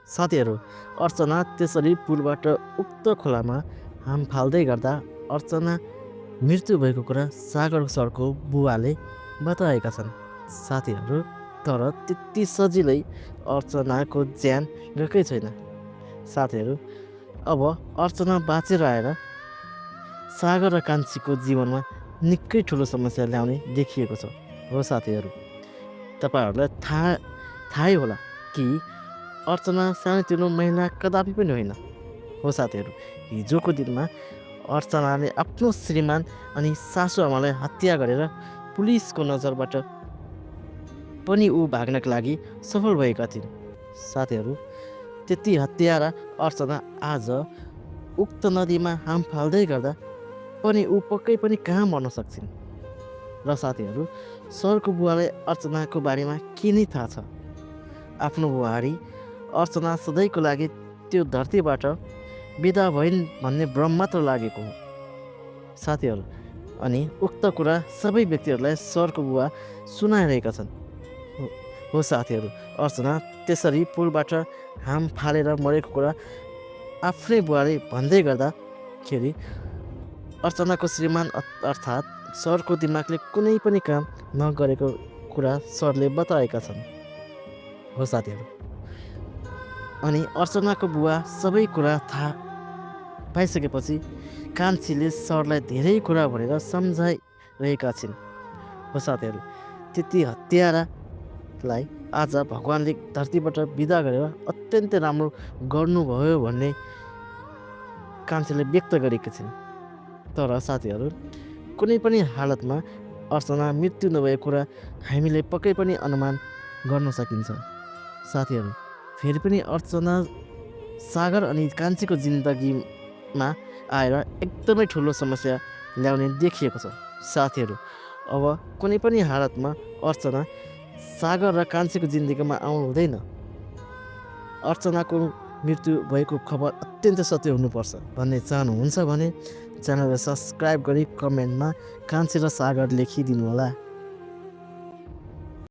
साथीहरू, अर्चना त्यसरी पुलबाट उक्त खोलामा हाम फाल्दै गर्दा अर्चना मृत्यु भएको कुरा सागर सरको बुवाले बताएका छन्। साथीहरू, तर त्यति सजिलै अर्चनाको ज्यान गएकै छैन। साथीहरू, अब अर्चना बाँचेर आएर सागर र कान्छीको जीवनमा निकै ठुलो समस्या ल्याउने देखिएको छ। हो साथीहरू, तपाईँहरूलाई थाहै होला कि अर्चना सानोतिनो महिला कदापि पनि होइन। हो साथीहरू, हिजोको दिनमा अर्चनाले आफ्नो श्रीमान अनि सासुआमालाई हत्या गरेर पुलिसको नजरबाट पनि ऊ भाग्नका लागि सफल भएका थिइन्। साथीहरू, त्यति हत्यारा अर्चना आज उक्त नदीमा हाम फाल्दै गर्दा पनि ऊ पक्कै पनि कहाँ मर्न सक्छिन्। र साथीहरू, सरको बुवालाई अर्चनाको बारेमा के नै थाहा छ? आफ्नो बुहारी अर्चना सधैँको लागि त्यो धरतीबाट बिदा भइन् भन्ने भ्रम मात्र लागेको हो। साथीहरू, अनि उक्त कुरा सबै व्यक्तिहरूलाई सरको बुवा सुनाइरहेका छन्। हो साथीहरू, अर्चना त्यसरी पुलबाट हाम फालेर मरेको कुरा आफ्नै बुवाले भन्दै गर्दाखेरि अर्चनाको श्रीमान अर्थात् सरको दिमागले कुनै पनि काम नगरेको कुरा सरले बताएका छन्। हो साथीहरू, अनि अर्चनाको बुवा सबै कुरा थाहा पाइसकेपछि कान्छीले सरलाई धेरै कुरा भनेर सम्झाइरहेका छिन्। हो साथीहरू, त्यति हत्यारालाई आज भगवान्ले धरतीबाट बिदा गरेर अत्यन्तै राम्रो गर्नुभयो भन्ने कान्छीले व्यक्त गरेकी छिन्। तर साथीहरू, कुनै पनि हालतमा अर्चना मृत्यु नभएको कुरा हामीले पक्कै पनि अनुमान गर्न सकिन्छ। साथीहरू, फेरि पनि अर्चना सागर अनि कान्छीको जिन्दगीमा आएर एकदमै ठुलो समस्या ल्याउने देखिएको छ। साथीहरू, अब कुनै पनि हालतमा अर्चना सागर र कान्छीको जिन्दगीमा आउनु हुँदैन। अर्चनाको मृत्यु भएको खबर अत्यन्तै सत्य हुनुपर्छ भन्ने चाहनुहुन्छ भने च्यानललाई सब्सक्राइब गरी कमेन्टमा कान्छी र सागर लेखिदिनु होला।